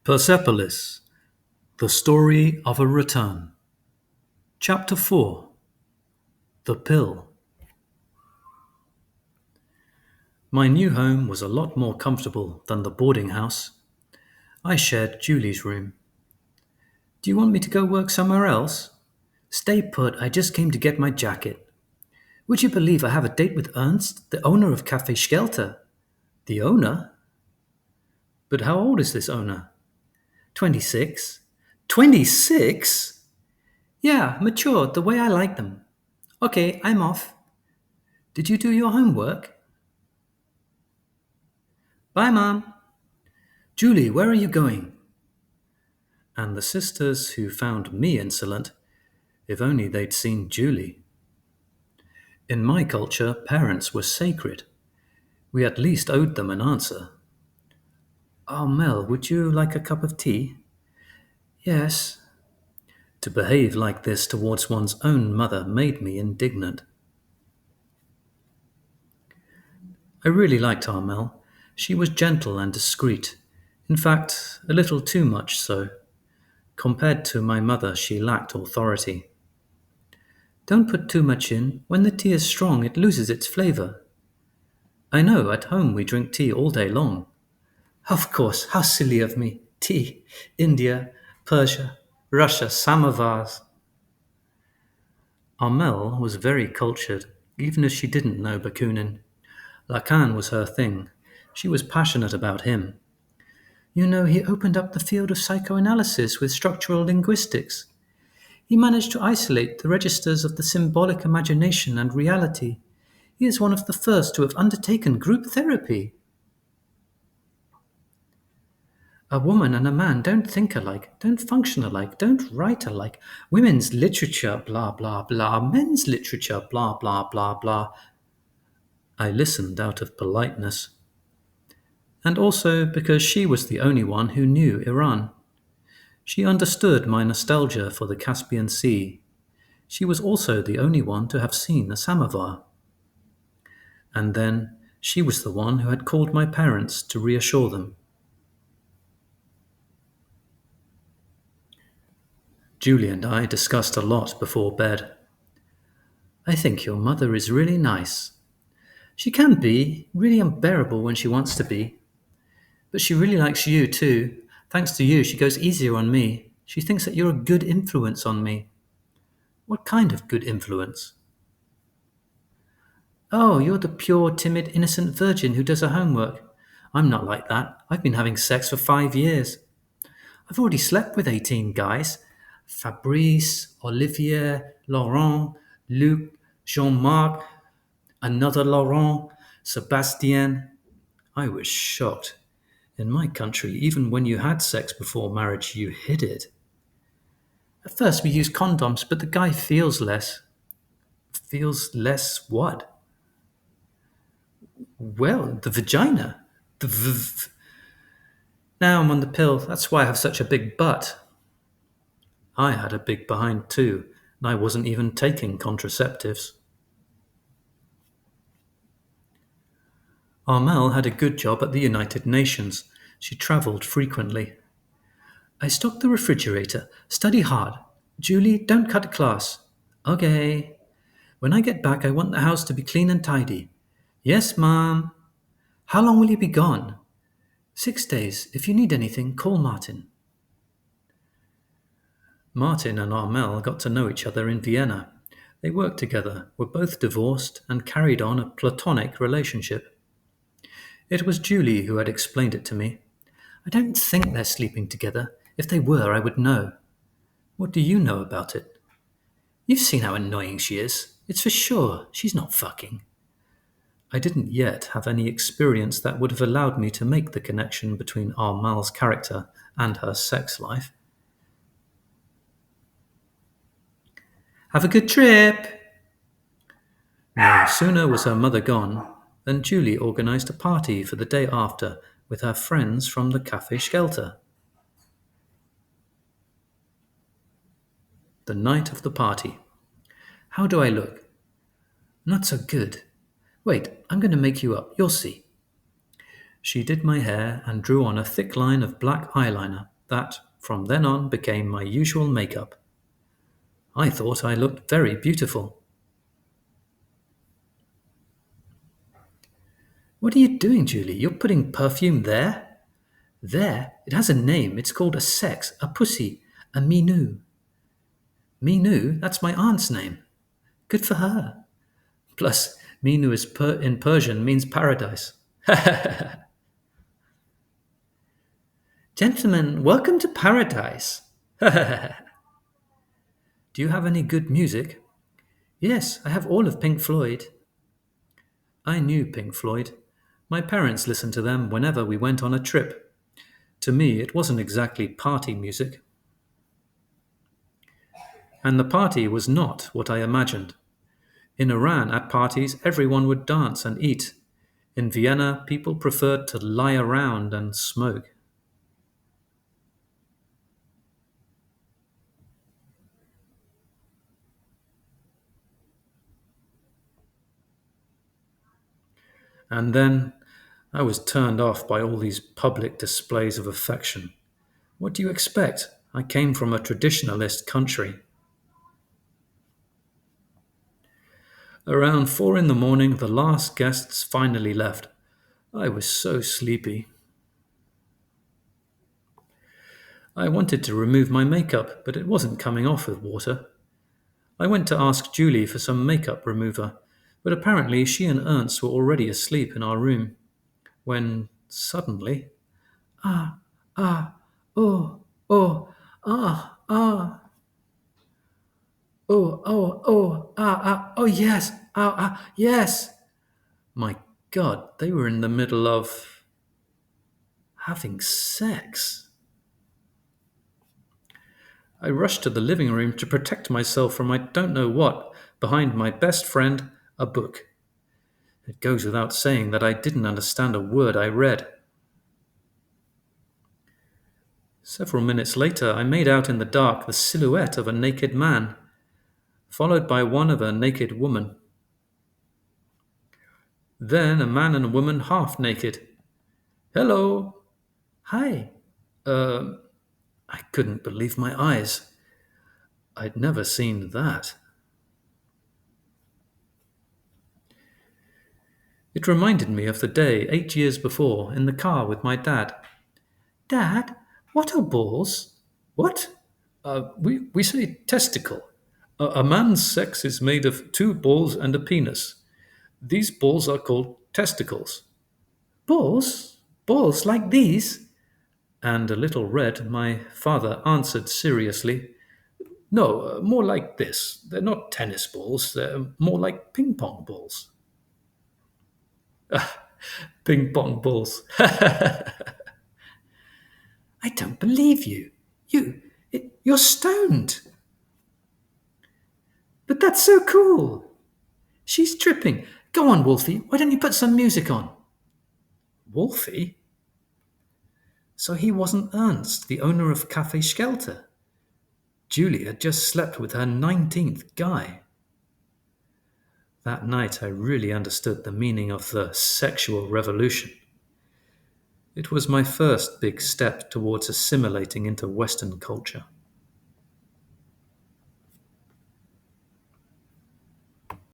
Persepolis, the story of a return. Chapter 4. The Pill. My new home was a lot more comfortable than the boarding house. I shared Julie's room. Do you want me to go work somewhere else? Stay put, I just came to get my jacket. Would you believe I have a date with Ernst, the owner of Cafe Skelter? The owner? But how old is this owner? 26. 26? Yeah, mature, the way I like them. Okay, I'm off. Did you do your homework? Bye, Mom. Julie, where are you going? And the sisters who found me insolent, if only they'd seen Julie. In my culture, parents were sacred. We at least owed them an answer. Oh, Mel, would you like a cup of tea? Yes. To behave like this towards one's own mother made me indignant. I really liked Armel. She was gentle and discreet. In fact, a little too much so. Compared to my mother, she lacked authority. Don't put too much in. When the tea is strong, it loses its flavour. I know, at home we drink tea all day long. Of course, how silly of me. Tea. India, Persia, Russia, samovars. Armel was very cultured, even if she didn't know Bakunin. Lacan was her thing. She was passionate about him. You know, he opened up the field of psychoanalysis with structural linguistics. He managed to isolate the registers of the symbolic imagination and reality. He is one of the first to have undertaken group therapy. A woman and a man don't think alike, don't function alike, don't write alike. Women's literature, blah, blah, blah. Men's literature, blah, blah, blah, blah. I listened out of politeness. And also because she was the only one who knew Iran. She understood my nostalgia for the Caspian Sea. She was also the only one to have seen a samovar. And then she was the one who had called my parents to reassure them. Julie and I discussed a lot before bed. I think your mother is really nice. She can be really unbearable when she wants to be. But she really likes you too. Thanks to you, she goes easier on me. She thinks that you're a good influence on me. What kind of good influence? Oh, you're the pure, timid, innocent virgin who does her homework. I'm not like that. I've been having sex for 5 years. I've already slept with 18 guys. Fabrice, Olivier, Laurent, Luc, Jean-Marc, another Laurent, Sebastien. I was shocked. In my country, even when you had sex before marriage, you hid it. At first we used condoms, but the guy feels less. Feels less what? Well, the vagina. Now I'm on the pill. That's why I have such a big butt. I had a big behind too, and I wasn't even taking contraceptives. Armel had a good job at the United Nations. She travelled frequently. I stock the refrigerator. Study hard. Julie, don't cut class. Okay. When I get back, I want the house to be clean and tidy. Yes, Mom. How long will you be gone? 6 days. If you need anything, call Martin. Martin and Armel got to know each other in Vienna. They worked together, were both divorced, and carried on a platonic relationship. It was Julie who had explained it to me. I don't think they're sleeping together. If they were, I would know. What do you know about it? You've seen how annoying she is. It's for sure. She's not fucking. I didn't yet have any experience that would have allowed me to make the connection between Armal's character and her sex life. Have a good trip! No sooner was her mother gone than Julie organised a party for the day after with her friends from the Cafe Skelter. The night of the party. How do I look? Not so good. Wait, I'm going to make you up. You'll see. She did my hair and drew on a thick line of black eyeliner. That, from then on, became my usual makeup. I thought I looked very beautiful. What are you doing, Julie? You're putting perfume there? There? It has a name. It's called a sex, a pussy, a minou. Minou? That's my aunt's name. Good for her. Plus, Minu in Persian means paradise. Gentlemen, welcome to paradise. Do you have any good music? Yes, I have all of Pink Floyd. I knew Pink Floyd. My parents listened to them whenever we went on a trip. To me, it wasn't exactly party music. And the party was not what I imagined. In Iran, at parties, everyone would dance and eat. In Vienna, people preferred to lie around and smoke. And then I was turned off by all these public displays of affection. What do you expect? I came from a traditionalist country. Around 4 in the morning, the last guests finally left. I was so sleepy. I wanted to remove my makeup, but it wasn't coming off with water. I went to ask Julie for some makeup remover, but apparently she and Ernst were already asleep in our room. When suddenly, ah, ah, oh, oh, ah, ah, oh, yes, yes. My God, they were in the middle of having sex. I rushed to the living room to protect myself from I don't know what, behind my best friend, a book. It goes without saying that I didn't understand a word I read. Several minutes later, I made out in the dark the silhouette of a naked man, followed by one of a naked woman. Then a man and a woman half naked. Hello. Hi. Uh, I couldn't believe my eyes. I'd never seen that. It reminded me of the day 8 years before in the car with my dad. Dad, what are balls? What? We say testicle. A man's sex is made of two balls and a penis. These balls are called testicles. Balls? Balls like these? And a little red, my father answered seriously, no, more like this. They're not tennis balls, they're more like ping pong balls. Ping pong balls. I don't believe you. You're stoned. But that's so cool. She's tripping. Go on, Wolfie. Why don't you put some music on? Wolfie? So he wasn't Ernst, the owner of Cafe Skelter. Julie had just slept with her 19th guy. That night I really understood the meaning of the sexual revolution. It was my first big step towards assimilating into Western culture.